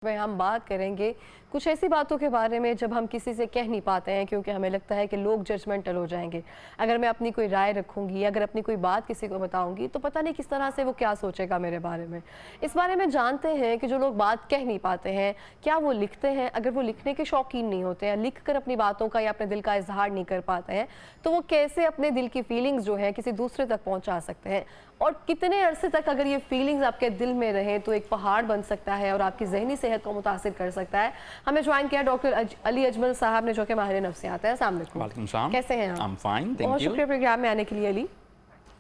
में हम बात करेंगे कुछ ऐसी बातों के बारे में जब हम किसी से कह नहीं पाते हैं क्योंकि हमें लगता है कि लोग जजमेंटल हो जाएंगे। अगर मैं अपनी कोई राय रखूंगी, अगर अपनी कोई बात किसी को बताऊंगी तो पता नहीं किस तरह से वो क्या सोचेगा मेरे बारे में। इस बारे में जानते हैं कि जो लोग बात कह नहीं पाते हैं, क्या वो लिखते हैं? अगर वो लिखने के शौकीन नहीं होते हैं, लिख कर अपनी बातों का या अपने दिल का इजहार नहीं कर पाते हैं, तो वो कैसे अपने दिल की फीलिंग्स जो है किसी दूसरे तक पहुँचा सकते हैं? और कितने अरसे तक अगर ये फीलिंग्स आपके दिल में रहे तो एक पहाड़ बन सकता है और आपकी जहनी सेहत को मुतासिर कर सकता है। हमें ज्वाइन किया डॉक्टर अली अजमल साहब ने, जो कि माहिर नफ्सियात है। अस्सलाम वालेकुम, कैसे हैं आप? बहुत शुक्रिया प्रोग्राम में आने के लिए।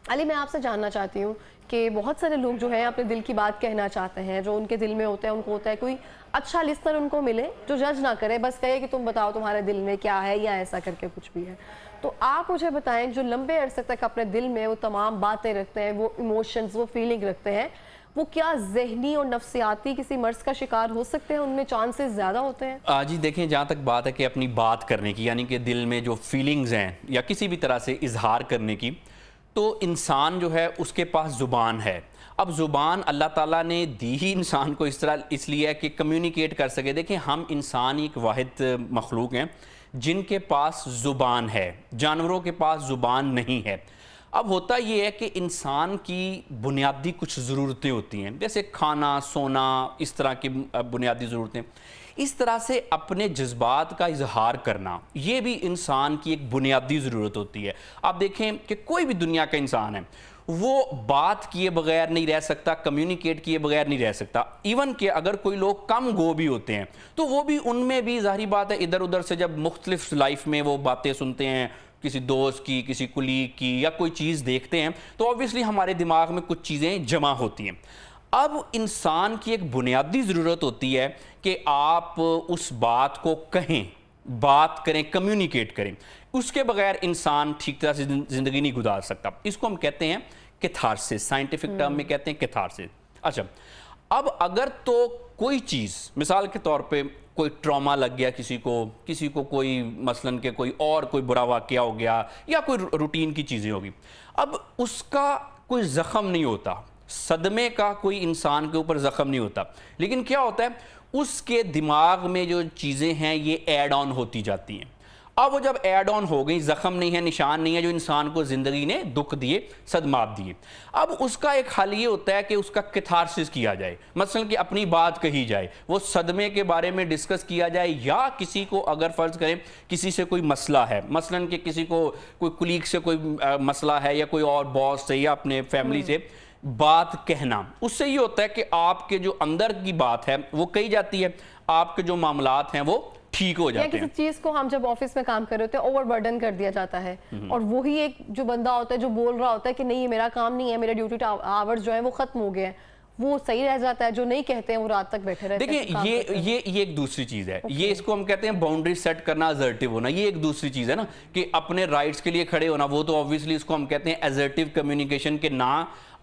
अली, मैं आपसे जानना चाहती हूँ कि बहुत सारे लोग जो हैं अपने दिल की बात कहना चाहते हैं, जो उनके दिल में होता है, उनको होता है कोई अच्छा लिस्नर उनको मिले जो जज ना करे, बस कहे कि तुम बताओ तुम्हारे दिल में क्या है, या ऐसा करके कुछ भी है। तो आप मुझे बताएं, जो लंबे अरसे तक अपने दिल में वो तमाम बातें रखते हैं, वो इमोशंस, वो फीलिंग रखते हैं, वो क्या जहनी और नफ्सियाती किसी मर्ज का शिकार हो सकते हैं? उनमें चांसेस ज़्यादा होते हैं? जी देखें, जहाँ तक बात है कि अपनी बात करने की, यानी कि दिल में जो फीलिंग्स हैं या किसी भी तरह से इजहार करने की, तो इंसान जो है उसके पास ज़ुबान है। अब ज़ुबान अल्लाह ताला ने दी ही इंसान को इस तरह इसलिए है कि कम्युनिकेट कर सके। देखें, हम इंसान एक वाहिद मखलूक हैं जिनके पास ज़ुबान है, जानवरों के पास ज़ुबान नहीं है। अब होता ये है कि इंसान की बुनियादी कुछ ज़रूरतें होती हैं, जैसे खाना, सोना, इस तरह की बुनियादी ज़रूरतें। इस तरह से अपने जज्बात का इजहार करना, ये भी इंसान की एक बुनियादी ज़रूरत होती है। आप देखें कि कोई भी दुनिया का इंसान है, वो बात किए बगैर नहीं रह सकता, कम्युनिकेट किए बगैर नहीं रह सकता। इवन कि अगर कोई लोग कम गो भी होते हैं तो वो भी, उनमें भी ज़ाहिर बात है इधर उधर से जब मुख्तलिफ लाइफ में वो बातें सुनते हैं, किसी दोस्त की, किसी कुलीग की, या कोई चीज़ देखते हैं, तो ऑब्वियसली हमारे दिमाग में कुछ चीज़ें जमा होती हैं। अब इंसान की एक बुनियादी ज़रूरत होती है कि आप उस बात को कहें, बात करें, कम्युनिकेट करें। उसके बगैर इंसान ठीक तरह से ज़िंदगी नहीं गुजार सकता। इसको हम कहते हैं कैथारसिस, साइंटिफिक टर्म में कहते हैं कैथारसिस। अच्छा, अब अगर तो कोई चीज़, मिसाल के तौर पे कोई ट्रॉमा लग गया किसी को कोई मसलन के कोई बुरा वाक़या हो गया, या कोई रूटीन की चीज़ें होगी, अब उसका कोई ज़ख़म नहीं होता, सदमे का कोई इंसान के ऊपर ज़ख़म नहीं होता, लेकिन क्या होता है, उसके दिमाग में जो चीज़ें हैं ये ऐड ऑन होती जाती हैं। अब वो जब ऐड ऑन हो गई, ज़ख़म नहीं है, निशान नहीं है जो इंसान को ज़िंदगी ने दुख दिए, सदमात दिए, अब उसका एक हल ये होता है कि उसका कैथारसिस किया जाए। मसलन कि अपनी बात कही जाए, वो सदमे के बारे में डिस्कस किया जाए, या किसी को अगर फ़र्ज़ करें किसी से कोई मसला है, मसलन कि किसी को कोई कुलीग से कोई मसला है, या कोई और बॉस से या अपने फैमिली से, बात कहना, उससे ये होता है कि आपके जो अंदर की बात है वो कही जाती है, आपके जो मामलात हैं वो ठीक हो जाते हैं। किसी चीज को हम जब ऑफिस में काम कर रहे होते हैं ओवरबर्डन कर दिया जाता है, और वही एक जो बंदा होता है जो बोल रहा होता है कि नहीं ये मेरा काम नहीं है, मेरे ड्यूटी आवर्स जो है वो खत्म हो गए हैं, वो सही रह जाता है। जो नहीं कहते हैं वो रात तक बैठे रहते हैं। देखिए, ये एक दूसरी चीज है। ये इसको हम कहते हैं बाउंड्री सेट करना, असर्टिव होना। ये एक दूसरी चीज है ना, कि अपने राइट्स के लिए खड़े होना, वो तो ऑब्वियसली इसको हम कहते हैं असर्टिव कम्युनिकेशन, के ना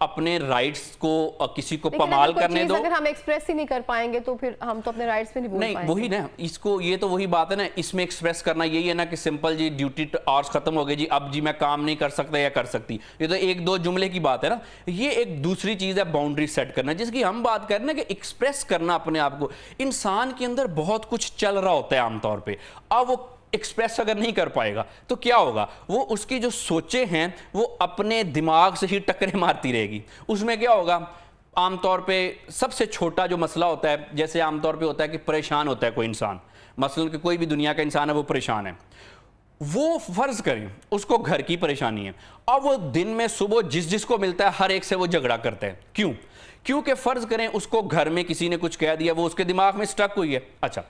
अपने राइट्स को किसी को पमाल करने दो। अगर हम एक्सप्रेस ही नहीं कर पाएंगे तो फिर हम तो अपने राइट्स पे नहीं बोल पाएंगे। वही ना, इसको, ये तो वही बात है ना, इसमें एक्सप्रेस करना यही है ना कि सिंपल जी ड्यूटी आवर्स खत्म हो गए जी, अब जी मैं काम नहीं कर सकता या कर सकती, ये तो एक दो जुमले की बात है ना। ये एक दूसरी चीज है बाउंड्री सेट करना, जिसकी हम बात कर रहे हैं कि एक्सप्रेस करना अपने आप को। इंसान के अंदर बहुत कुछ चल रहा होता है आमतौर पर, अब वो एक्सप्रेस अगर नहीं कर पाएगा तो क्या होगा, वो उसकी जो सोचें हैं वो अपने दिमाग से ही टक्करें मारती रहेगी। उसमें क्या होगा, आमतौर पे सबसे छोटा जो मसला होता है, जैसे आमतौर पे होता है कि परेशान होता है कोई इंसान, मसलन कि कोई भी दुनिया का इंसान है वो परेशान है, वो फर्ज करें उसको घर की परेशानी है, अब वो दिन में सुबह जिस जिसको मिलता है हर एक से वो झगड़ा करता है। क्यों? क्योंकि फर्ज करें उसको घर में किसी ने कुछ कह दिया, वो उसके दिमाग में स्टक हुई है। अच्छा,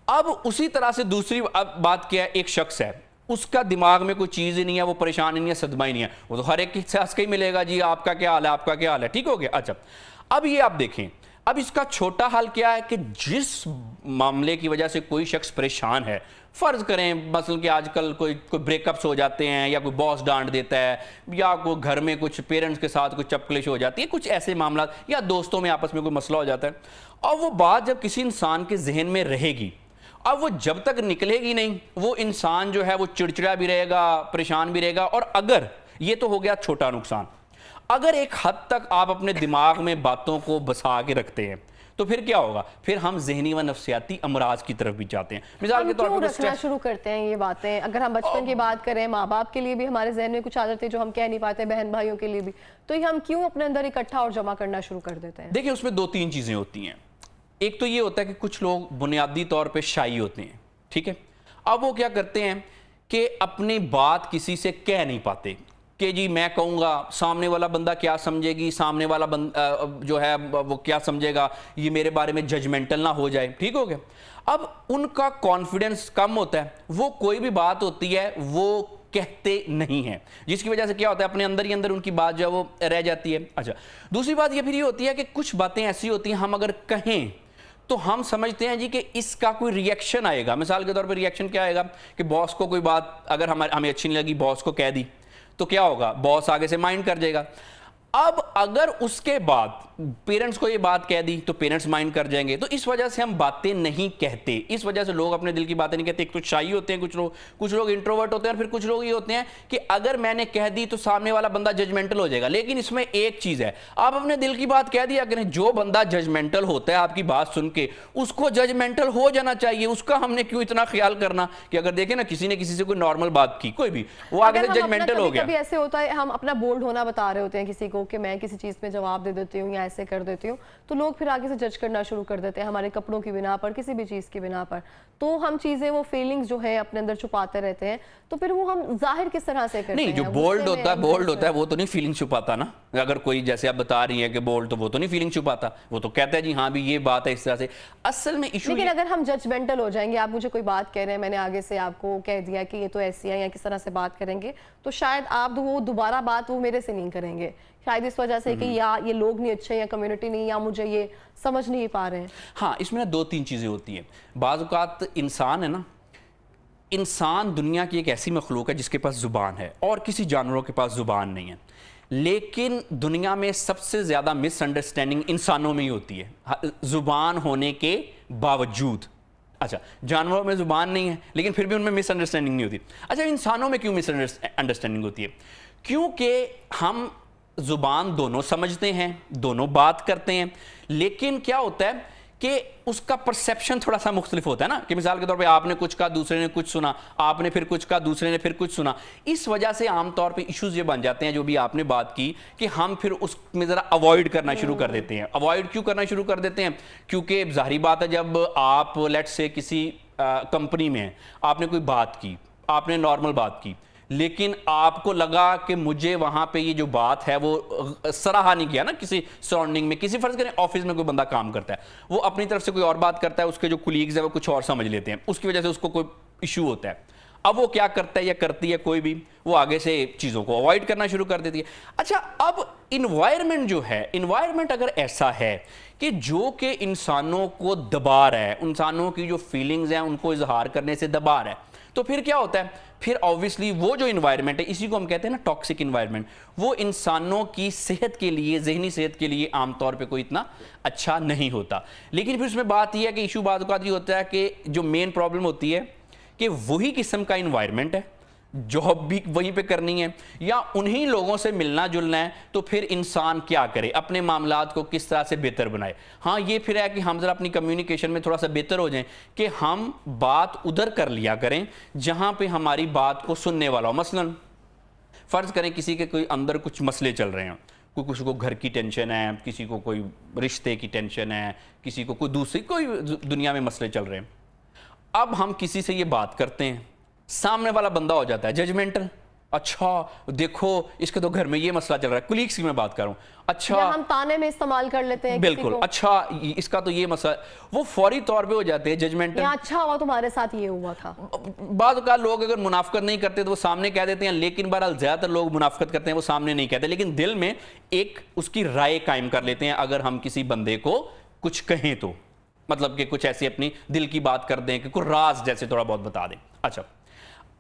अब उसी तरह से दूसरी बात क्या है, एक शख्स है, उसका दिमाग में कोई चीज़ ही नहीं है, वो परेशान ही नहीं है, सदमा ही नहीं है, वो तो हर एक से हंस के ही मिलेगा जी आपका क्या हाल है, आपका क्या हाल है, ठीक हो गया। अच्छा, अब ये आप देखें, अब इसका छोटा हाल क्या है कि जिस मामले की वजह से कोई शख्स परेशान है, फ़र्ज़ करें मसलन कि आजकल कोई ब्रेकअप्स हो जाते हैं, या कोई बॉस डांट देता है, या कोई घर में कुछ पेरेंट्स के साथ कुछ चपकलिश हो जाती है, कुछ ऐसे मामला, या दोस्तों में आपस में कोई मसला हो जाता है, और वो बात जब किसी इंसान के जहन में रहेगी, अब वो जब तक निकलेगी नहीं, वो इंसान जो है वो चिड़चिड़ा भी रहेगा, परेशान भी रहेगा। और अगर ये तो हो गया छोटा नुकसान, अगर एक हद तक आप अपने दिमाग में बातों को बसा के रखते हैं तो फिर क्या होगा, फिर हम जहनी व नफ्सियाती अमराज की तरफ भी जाते हैं। मिसाल हम के तौर क्यों पर रखना शुरू करते हैं ये बातें? अगर हम बचपन की बात करें, माँ बाप के लिए भी हमारे जहन में कुछ आदतें जो हम कह नहीं पाते, बहन भाइयों के लिए भी, तो ये हम क्यों अपने अंदर इकट्ठा और जमा करना शुरू कर देते हैं? देखिए, उसमें दो तीन चीजें होती हैं। एक तो ये होता है कि कुछ लोग बुनियादी तौर पे शाई होते हैं, ठीक है। अब वो क्या करते हैं कि अपनी बात किसी से कह नहीं पाते कि जी मैं कहूँगा सामने वाला बंदा क्या समझेगी, सामने वाला जो है वो क्या समझेगा, ये मेरे बारे में जजमेंटल ना हो जाए, ठीक हो गया। अब उनका कॉन्फिडेंस कम होता है, वो कोई भी बात होती है वो कहते नहीं है, जिसकी वजह से क्या होता है अपने अंदर ही अंदर उनकी बात जो है वो रह जाती है। अच्छा, दूसरी बात ये फिर ये होती है कि कुछ बातें ऐसी होती हैं हम अगर कहें तो हम समझते हैं जी कि इसका कोई रिएक्शन आएगा। मिसाल के तौर पर रिएक्शन क्या आएगा कि बॉस को कोई बात अगर हमें अच्छी नहीं लगी, बॉस को कह दी, तो क्या होगा, बॉस आगे से माइंड कर जाएगा। अब अगर उसके बाद पेरेंट्स को ये बात कह दी तो पेरेंट्स माइंड कर जाएंगे। तो इस वजह से हम बातें नहीं कहते, इस वजह से लोग अपने दिल की बातें नहीं कहते। एक तो शाई होते हैं कुछ लोग इंट्रोवर्ट होते हैं, और फिर कुछ लोग ये होते हैं कि अगर मैंने कह दी तो सामने वाला बंदा जजमेंटल हो जाएगा। लेकिन इसमें एक चीज है, आप अपने दिल की बात कह दिया करें, जो बंदा जजमेंटल होता है आपकी बात सुन के, उसको जजमेंटल हो जाना चाहिए। उसका हमने क्यों इतना ख्याल करना कि अगर देखें ना किसी ने किसी से कोई नॉर्मल बात की, कोई भी, वो आगे से जजमेंटल हो गया। कभी ऐसे होता है हम अपना बोल्ड होना बता रहे होते हैं किसी को कि मैं किसी चीज में जवाब दे देती हूँ या ऐसे कर देती हूँ, तो लोग फिर आगे से जज करना शुरू कर देते हैं हमारे कपड़ों की बिना पर, किसी भी चीज की बिना पर। तो हम चीजें, वो फीलिंग्स जो है अपने अंदर छुपाते रहते हैं, तो फिर वो हम जाहिर किस तरह से करते हैं? नहीं, जो बोल्ड होता है वो तो नहीं फीलिंग छुपाता ना। अगर कोई जैसे आप बता रही है कि बोल्ड, तो वो तो नहीं फीलिंग छुपाता, वो तो कहता है जी हाँ भी ये बात है इस तरह से। असल में इशू, लेकिन अगर हम जजमेंटल हो जाएंगे, आप मुझे कोई बात कह रहे हैं, मैंने आगे से आपको कह दिया कि ये तो ऐसी है या किस तरह से बात करेंगे, तो शायद आप वो दोबारा बात वो मेरे से नहीं करेंगे, शायद इस वजह से कि या ये लोग नहीं अच्छे, या कम्युनिटी नहीं, या मुझे ये समझ नहीं पा रहे हैं। हाँ, इसमें ना दो तीन चीजें होती हैं। बाज़ औक़ात इंसान है ना, इंसान दुनिया की एक ऐसी मखलूक है जिसके पास जुबान है और किसी जानवरों के पास जुबान नहीं है। लेकिन दुनिया में सबसे ज्यादा मिसअंडरस्टैंडिंग इंसानों में ही होती है, जुबान होने के बावजूद। अच्छा, जानवरों में जुबान नहीं है लेकिन फिर भी उनमें मिसअंडरस्टैंडिंग नहीं होती। अच्छा, इंसानों में क्यों मिसअंडरस्टैंडिंग होती है? क्योंकि हम जुबान दोनों समझते हैं, दोनों बात करते हैं, लेकिन क्या होता है कि उसका परसेप्शन थोड़ा सा मुख्तलिफ होता है ना। कि मिसाल के तौर पे आपने कुछ कहा, दूसरे ने कुछ सुना, आपने फिर कुछ कहा, दूसरे ने फिर कुछ सुना। इस वजह से आमतौर पे इश्यूज ये बन जाते हैं, जो भी आपने बात की, कि हम फिर उसमें ज़रा अवॉइड करना शुरू कर देते हैं। अवॉइड क्यों करना शुरू कर देते हैं? क्योंकि जाहिर बात है, जब आप लेट्स से किसी कंपनी में हैं, आपने कोई बात की, आपने नॉर्मल बात की, लेकिन आपको लगा कि मुझे वहां पे ये जो बात है वो सराहा नहीं किया ना किसी सराउंडिंग में। किसी फर्ज करें ऑफिस में कोई बंदा काम करता है, वो अपनी तरफ से कोई और बात करता है, उसके जो कुलीग्स है वो कुछ और समझ लेते हैं, उसकी वजह से उसको कोई इशू होता है। अब वो क्या करता है या करती है कोई भी, वो आगे से चीज़ों को अवॉइड करना शुरू कर देती है। अच्छा, अब इन्वायरमेंट जो है, इन्वायरमेंट अगर ऐसा है कि जो कि इंसानों को दबा रहा है, इंसानों की जो फीलिंग्स हैं उनको इजहार करने से दबा रहा है, तो फिर क्या होता है? फिर ऑब्वियसली वो जो इन्वायरमेंट है, इसी को हम कहते हैं ना टॉक्सिक इन्वायरमेंट, वो इंसानों की सेहत के लिए, जहनी सेहत के लिए आमतौर पे कोई इतना अच्छा नहीं होता। लेकिन फिर उसमें बात यह है कि इशू बात ये होता है कि जो मेन प्रॉब्लम होती है कि वही किस्म का इन्वायरमेंट है, जॉब भी वहीं पे करनी है या उन्हीं लोगों से मिलना जुलना है, तो फिर इंसान क्या करे, अपने मामलात को किस तरह से बेहतर बनाए। हाँ, ये फिर है कि हम जरा अपनी कम्युनिकेशन में थोड़ा सा बेहतर हो जाएं, कि हम बात उधर कर लिया करें जहां पे हमारी बात को सुनने वाला हो। मसलन फर्ज करें किसी के कोई अंदर कुछ मसले चल रहे हैं, किसी को घर की टेंशन है, किसी को कोई रिश्ते की टेंशन है, किसी को कोई दूसरी कोई दुनिया में मसले चल रहे हैं। अब हम किसी से ये बात करते हैं, सामने वाला बंदा हो जाता है जजमेंटल। अच्छा देखो, इसके तो घर में ये मसला चल रहा है, कुलीग्स की मैं बात कर रहा हूं। अच्छा, या हम ताने में इस्तेमाल कर लेते हैं बिल्कुल, अच्छा इसका तो ये मसला, वो फौरी तौर पे हो जाते हैं जजमेंटल। अच्छा हुआ तुम्हारे साथ ये हुआ था। बाद का लोग अगर मुनाफकत नहीं करते तो वो सामने कह देते हैं, लेकिन बहरहाल ज्यादातर लोग मुनाफकत करते हैं, वो सामने नहीं कहते, लेकिन दिल में एक उसकी राय कायम कर लेते हैं। अगर हम किसी बंदे को कुछ कहें तो मतलब कि कुछ ऐसी अपनी दिल की बात कर दें, कि कोई राज जैसे थोड़ा बहुत बता दें। अच्छा,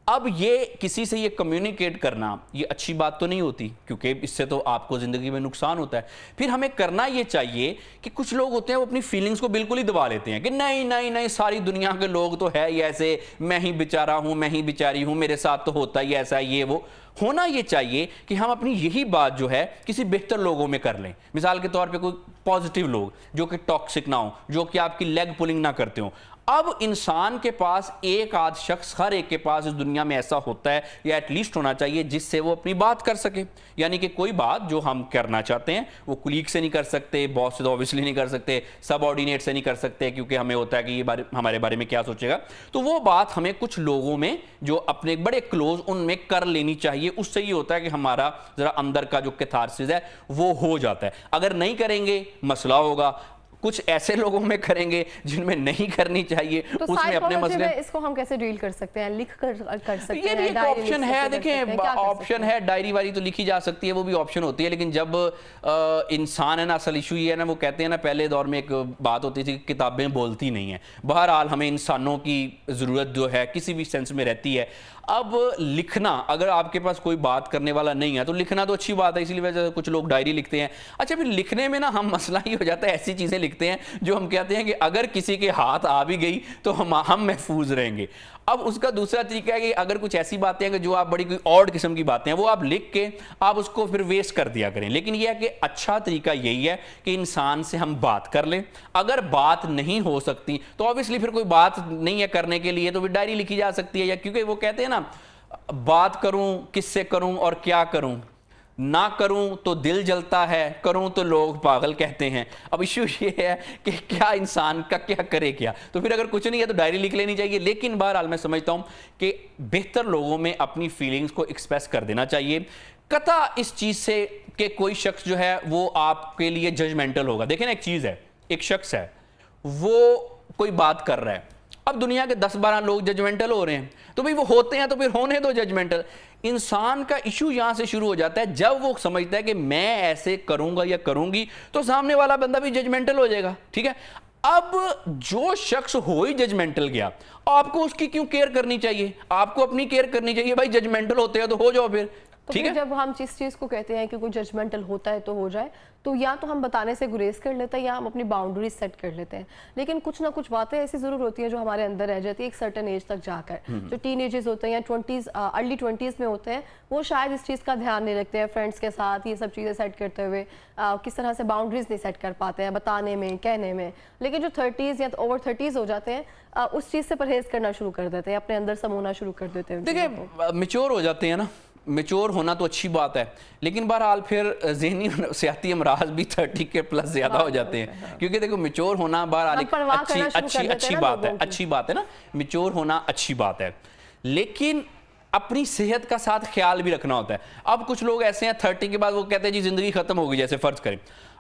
अब ये किसी से ये कम्युनिकेट करना ये अच्छी बात तो नहीं होती, क्योंकि इससे तो आपको ज़िंदगी में नुकसान होता है। फिर हमें करना ये चाहिए कि कुछ लोग होते हैं वो अपनी फीलिंग्स को बिल्कुल ही दबा लेते हैं कि नहीं नहीं नहीं, सारी दुनिया के लोग तो है ही ऐसे, मैं ही बेचारा हूँ, मैं ही बेचारी हूँ, मेरे साथ तो होता ही ऐसा है, ये वो। होना ये चाहिए कि हम अपनी यही बात जो है किसी बेहतर लोगों में कर लें। मिसाल के तौर पे कोई पॉजिटिव लोग जो कि टॉक्सिक ना हो, जो कि आपकी लेग पुलिंग ना करते हो। अब इंसान के पास एक आध शख्स, हर एक के पास इस दुनिया में ऐसा होता है या एटलीस्ट होना चाहिए जिससे वो अपनी बात कर सके। यानी कि कोई बात जो हम करना चाहते हैं वो कुलीग से नहीं कर सकते, बॉस से तो ऑब्वियसली नहीं कर सकते, सबऑर्डिनेट से नहीं कर सकते, क्योंकि हमें होता है कि ये हमारे बारे में क्या सोचेगा। तो वो बात हमें कुछ लोगों में जो अपने बड़े क्लोज उनमें कर लेनी चाहिए। उससे ये होता है कि हमारा जरा अंदर का जो कैथारसिस है वो हो जाता है। अगर नहीं करेंगे मसला होगा। कुछ ऐसे लोगों में करेंगे जिनमें नहीं करनी चाहिए, तो उसमें अपने मसले। इसको हम कैसे डील कर सकते हैं? लिख कर सकते ये हैं, भी एक डायरी ऑप्शन लिख है। सकते हैं, देखें, क्या कर सकते ऑप्शन हैं? है, डायरी वारी तो लिखी जा सकती है, वो भी ऑप्शन होती है। लेकिन जब इंसान है ना, असल इशू ये है ना, वो कहते हैं ना, पहले दौर में एक बात होती थी कि किताबें बोलती नहीं है। बहरहाल हमें इंसानों की ज़रूरत जो है किसी भी सेंस में रहती है। अब लिखना, अगर आपके पास कोई बात करने वाला नहीं है तो लिखना तो अच्छी बात है, इसीलिए वजह से कुछ लोग डायरी लिखते हैं। अच्छा, फिर लिखने में ना हम मसला ही हो जाता है, ऐसी चीज़ें लिखते हैं जो हम कहते हैं कि अगर किसी के हाथ आ भी गई तो हम महफूज रहेंगे। अब उसका दूसरा तरीका है कि अगर कुछ ऐसी बातें हैं कि जो आप बड़ी कोई ऑड किस्म की बातें हैं वो आप लिख के आप उसको फिर वेस्ट कर दिया करें। लेकिन यह है कि अच्छा तरीका यही है कि इंसान से हम बात कर लें। अगर बात नहीं हो सकती तो ऑब्वियसली फिर कोई बात नहीं है करने के लिए, तो फिर डायरी लिखी जा सकती है। या क्योंकि वो कहते हैं ना, बात करूं किससे करूं और क्या करूं, ना करूं तो दिल जलता है, करूं तो लोग पागल कहते हैं। अब इश्यू ये है कि क्या इंसान का क्या करे क्या। तो फिर अगर कुछ नहीं है तो डायरी लिख लेनी चाहिए। लेकिन बहरहाल मैं समझता हूं कि बेहतर लोगों में अपनी फीलिंग्स को एक्सप्रेस कर देना चाहिए। कता इस चीज से कि कोई शख्स जो है वो आपके लिए जजमेंटल होगा। देखिए ना, एक चीज है, एक शख्स है, वो कोई बात कर रहा है, अब दुनिया के 10-12 लोग जजमेंटल हो रहे हैं, तो भाई वो होते हैं तो फिर होने दो जजमेंटल। इंसान का इशू यहां से शुरू हो जाता है जब वो समझता है कि मैं ऐसे करूंगा या करूंगी तो सामने वाला बंदा भी जजमेंटल हो जाएगा। ठीक है, अब जो शख्स हो ही जजमेंटल गया, आपको उसकी क्यों केयर करनी चाहिए? आपको अपनी केयर करनी चाहिए। भाई जजमेंटल होते हैं तो हो जाओ फिर। तो ठीक फिर है, जब हम जिस चीज़ को कहते हैं कि कोई जजमेंटल होता है तो हो जाए, तो या तो हम बताने से गुरेज कर लेते हैं या हम अपनी बाउंड्रीज सेट कर लेते हैं। लेकिन कुछ ना कुछ बातें ऐसी ज़रूर होती हैं जो हमारे अंदर रह जाती है एक सर्टेन एज तक जाकर। जो टीन एजेस होते हैं या 20s अर्ली 20s में होते हैं, वो शायद इस चीज़ का ध्यान नहीं रखते हैं फ्रेंड्स के साथ ये सब चीज़ें सेट करते हुए। किस तरह से बाउंड्रीज नहीं सेट कर पाते हैं बताने में, कहने में। लेकिन जो 30s या ओवर 30s हो जाते हैं, उस चीज़ से परहेज करना शुरू कर देते हैं, अपने अंदर समोना शुरू कर देते हैं। देखिए, मेच्योर हो जाते हैं ना, मेच्योर होना तो अच्छी बात है, लेकिन बहरहाल फिर ज़हनी सियाती अमराज भी 30 के प्लस ज़्यादा हो जाते हैं। हाँ। क्योंकि देखो, मेच्योर होना बहरहाल एक अच्छी बात है, अच्छी बात है ना, मेच्योर होना अच्छी बात है। लेकिन अपनी सेहत का साथ ख्याल भी रखना होता है। अब कुछ लोग ऐसे हैं 30 के बाद वो कहते हैं जी ज़िंदगी ख़त्म हो गई, जैसे फ़र्ज़ करें।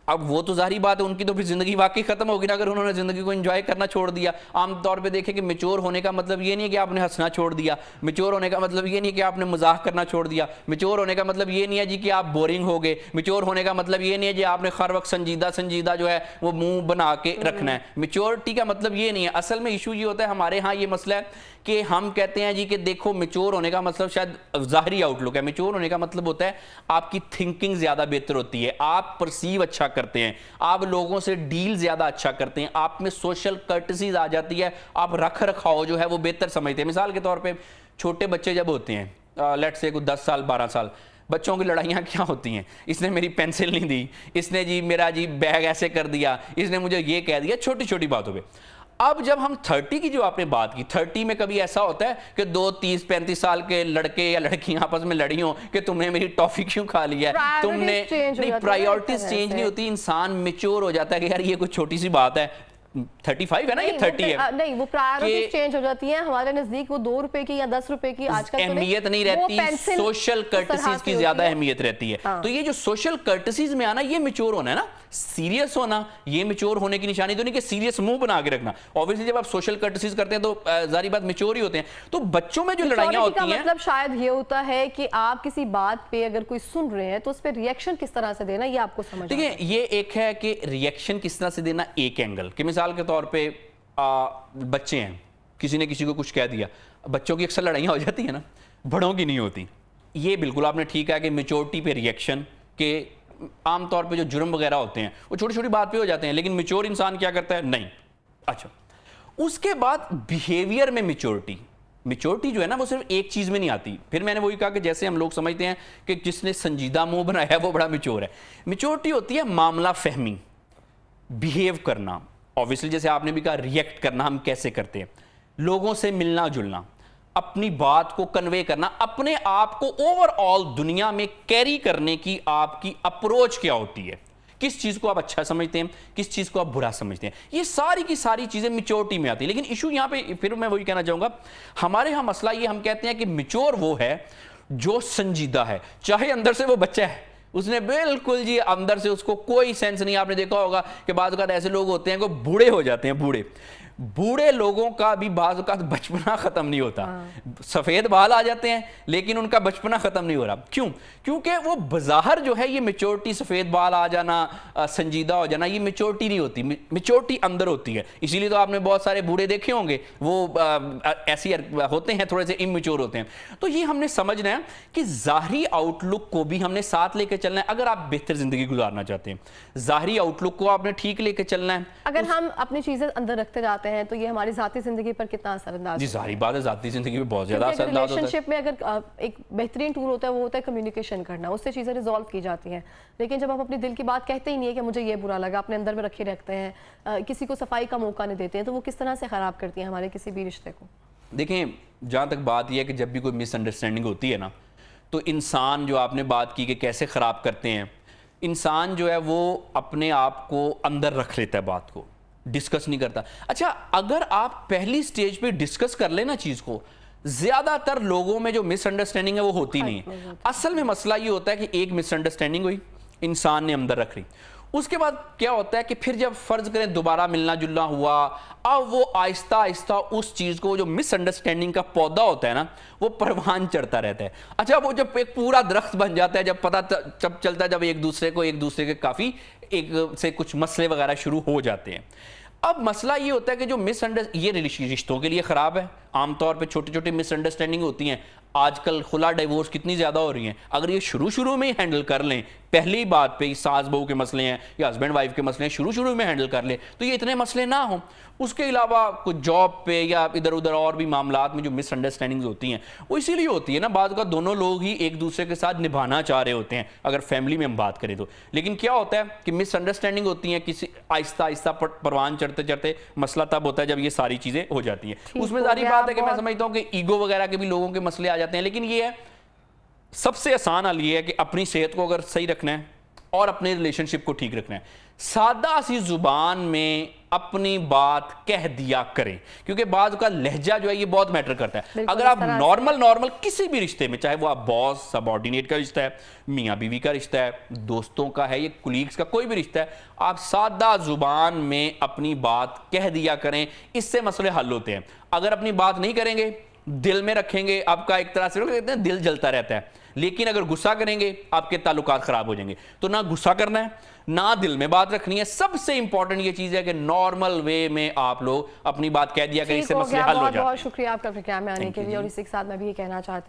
अब वो तो जाहिर बात है, उनकी तो फिर ज़िंदगी वाकई ख़त्म होगी ना, अगर उन्होंने ज़िंदगी को एंजॉय करना छोड़ दिया। आमतौर पे देखें कि मेच्योर होने का मतलब ये नहीं है कि आपने हंसना छोड़ दिया, मेच्योर होने का मतलब ये नहीं है कि आपने मजाक करना छोड़ दिया, मेच्योर होने का मतलब ये नहीं है जी कि आप बोरिंग हो गए, मेच्योर होने का मतलब ये नहीं है जी आपने हर वक्त संजीदा जो है वो मुंह बना के रखना है। मेच्योरिटी का मतलब ये नहीं है। असल में इशू ये होता है, हमारे यहाँ ये मसला है कि हम कहते हैं जी कि देखो, मेच्योर होने का मतलब शायद ज़ाहरी आउटलुक है। मेच्योर होने का मतलब होता है आपकी थिंकिंग ज़्यादा बेहतर होती है, आप परसीव अच्छा करते हैं, आप लोगों से डील ज़्यादा अच्छा करते हैं, आप में सोशल कर्टसीज आ जाती है, आप रख रखाव जो है वो बेहतर समझते हैं। मिसाल के तौर पे छोटे बच्चे जब होते हैं, लेट्स से कुछ 10 साल 12 साल, बच्चों की लड़ाइयाँ क्या होती हैं? इसने मेरी पेंसिल नहीं दी, इसने जी मेरा जी बैग ऐसे कर दिया, इसने मुझे ये कह दिया, छोटी छोटी बातों पे। अब जब हम 30 की जो आपने बात की, 30 में कभी ऐसा होता है कि 2, 30, 35 साल के लड़के या लड़कियां आपस में लड़ी हो कि तुमने मेरी टॉफी क्यों खा लिया है, तुमने नहीं, प्रायोरिटीज चेंज नहीं होती। इंसान मेच्योर हो जाता है कि यार ये कुछ छोटी सी बात है। 35 है ना, ये 30 है, नहीं, वो प्रायोरिटीज चेंज हो जाती हैं हमारे नजदीक। वो 2 रुपए की या 10 रुपए की आजकल अहमियत नहीं रहती, सोशल कर्टसीज की ज्यादा अहमियत रहती है। हाँ। तो ये जो सोशल कर्टसीज में आना, ये मेच्योर होना है ना, सीरियस होना, ये मेच्योर होने की निशानी तो नहीं कि सीरियस मुंह बना के रखना। ऑब्वियसली जब आप सोशल कर्टसीज करते हैं तो जारी बात मेच्योर ही होते हैं। तो बच्चों में जो लड़ाइयां होती हैं, मतलब शायद ये होता है कि आप किसी बात पे अगर कोई सुन रहे हैं तो उस पर रिएक्शन किस तरह से देना, ये आपको समझ। देखिए, ये एक है कि रिएक्शन किस तरह से देना, एक एंगल कि मिसाल के तौर पे बच्चे हैं, किसी ने किसी को कुछ कह दिया, बच्चों की अक्सर लड़ाइयाँ हो जाती है ना, बड़ों की नहीं होती। ये बिल्कुल आपने ठीक है कि मेच्योरिटी पे रिएक्शन के आमतौर पे जो जुर्म वगैरह होते हैं वो छोटी छोटी बात पे हो जाते हैं, लेकिन मेच्योर इंसान क्या करता है? नहीं। अच्छा, उसके बाद बिहेवियर में मेच्योरिटी, मेच्योरिटी जो है ना वो सिर्फ एक चीज में नहीं आती। फिर मैंने वही कहा कि जैसे हम लोग समझते हैं कि जिसने संजीदा मुंह बनाया है वो बड़ा मेच्योर है। मेच्योरिटी होती है मामला फहमी, बिहेव करना, ऑब्वियसली जैसे आपने भी कहा रिएक्ट करना, हम कैसे करते हैं, लोगों से मिलना जुलना, अपनी बात को कन्वे करना, अपने आप को ओवरऑल दुनिया में कैरी करने की आपकी अप्रोच क्या होती है, किस चीज को आप अच्छा समझते हैं, किस चीज को आप बुरा समझते हैं, ये सारी की सारी चीजें मेच्योरिटी में आती है। लेकिन इशू यहां पे फिर मैं वही कहना चाहूंगा, हमारे यहां मसला ये, हम कहते हैं कि मेच्योर वो है जो संजीदा है, चाहे अंदर से वो बच्चा है, उसने बिल्कुल जी अंदर से उसको कोई सेंस नहीं। आपने देखा होगा कि बाज़ औक़ात ऐसे लोग होते हैं कि बूढ़े हो जाते हैं, बूढ़े लोगों का भी बाज़ औक़ात बचपना खत्म नहीं होता। सफेद बाल आ जाते हैं लेकिन उनका बचपना खत्म नहीं हो रहा। क्यों? क्योंकि वो बज़ाहिर जो है ये मेच्योरिटी, सफेद बाल आ जाना, संजीदा हो जाना, ये मेच्योरिटी नहीं होती, मेच्योरिटी अंदर होती है। इसीलिए तो आपने बहुत सारे बूढ़े देखे होंगे वो ऐसी होते हैं, थोड़े से इमेच्योर होते हैं। तो ये हमने समझना है कि ज़ाहरी आउटलुक को भी हमने साथ लेके चलना है। अगर आप बेहतर जिंदगी गुजारना चाहते हैं, ज़ाहरी आउटलुक को आपने ठीक लेके चलना है। अगर हम अपनी चीजें अंदर रखते जाते हैं तो ये हमारी जाती जिंदगी पर कितना असरअंदाज जी जाहिर बात है, जाती जिंदगी में बहुत ज्यादा असरअंदाज होता है। रिलेशनशिप में अगर एक बेहतरीन टूल होता है वो होता है कम्युनिकेशन करना, उससे चीज़ें रिजॉल्व की जाती हैं। लेकिन जब हम अपने दिल की बात कहते ही नहीं है कि मुझे ये बुरा लगा, अपने अंदर में रखे रखते हैं, किसी को सफाई का मौका नहीं देते हैं, तो वो किस तरह से ख़राब करती हैं हमारे किसी भी रिश्ते को। देखें, जहाँ तक बात यह है कि जब भी कोई मिसअंडरस्टैंडिंग होती है ना, तो इंसान, जो आपने बात की कि कैसे ख़राब करते हैं, इंसान जो है वो अपने आप को अंदर रख लेता है, बात को डिस्कस नहीं करता। अच्छा, अगर आप पहली स्टेज पे डिस्कस कर लेना चीज़ को, ज़्यादातर लोगों में जो मिसअंडरस्टैंडिंग है वो होती नहीं है। असल में मसला ये होता है कि एक मिसअंडरस्टैंडिंग हुई, इंसान ने अंदर रख ली, उसके बाद क्या होता है कि फिर जब फर्ज करें दोबारा मिलना जुलना हुआ, अब वो आहिस्ता आहिस्ता उस चीज़ को, जो मिसअंडरस्टैंडिंग का पौधा होता है ना, वो परवान चढ़ता रहता है। अच्छा, वो जब एक पूरा दरख्त बन जाता है, जब पता जब चलता है, जब एक दूसरे के काफ़ी एक से कुछ मसले वगैरह शुरू हो जाते हैं। अब मसला ये होता है कि जो ये रिश्तों के लिए ख़राब है। आमतौर पे छोटे छोटे मिसअंडरस्टैंडिंग होती हैं। आजकल खुला डिवोर्स कितनी ज़्यादा हो रही हैं। अगर ये शुरू में ही हैंडल कर लें, पहली बात पे सास बहू के मसले हैं या हस्बैंड वाइफ के मसले हैं, शुरू में हैंडल कर लें, तो ये इतने मसले ना हों। उसके अलावा कुछ जॉब पे या इधर उधर और भी मामलात में जो मिसअंडरस्टैंडिंग्स होती हैं, वो इसीलिए होती है ना, बाद का दोनों लोग ही एक दूसरे के साथ निभाना चाह रहे होते हैं, अगर फैमिली में हम बात करें तो। लेकिन क्या होता है कि मिसअंडरस्टैंडिंग होती है, किसी आहिस्ता आहिस्ता परवान चढ़ते चढ़ते मसला तब होता है जब ये सारी चीज़ें हो जाती हैं। उसमें सारी बात है कि मैं समझता हूँ कि ईगो वगैरह के भी लोगों के मसले आ जाते हैं। लेकिन ये है, सबसे आसान हाल ये है कि अपनी सेहत को अगर सही रखना है और अपने रिलेशनशिप को ठीक रखना है, सादा सी जुबान में अपनी बात कह दिया करें, क्योंकि बात का लहजा जो है ये बहुत मैटर करता है। अगर आप नॉर्मल किसी भी रिश्ते में, चाहे वो आप बॉस सबऑर्डिनेट का रिश्ता है, मियाँ बीवी का रिश्ता है, दोस्तों का है, ये कुलीग्स का कोई भी रिश्ता है, आप सादा जुबान में अपनी बात कह दिया करें, इससे मसले हल होते हैं। अगर अपनी बात नहीं करेंगे, दिल में रखेंगे, आपका एक तरह से लोग कहते हैं दिल जलता रहता है। लेकिन अगर गुस्सा करेंगे, आपके ताल्लुकात खराब हो जाएंगे। तो ना गुस्सा करना है, ना दिल में बात रखनी है। सबसे इंपॉर्टेंट ये चीज है कि नॉर्मल वे में आप लोग अपनी बात कह दिया करें, इससे मसले हल हो जाते हैं। बहुत शुक्रिया आपका प्रोग्राम में आने के लिए। और इसी के साथ मैं भी ये कहना चाहती हूँ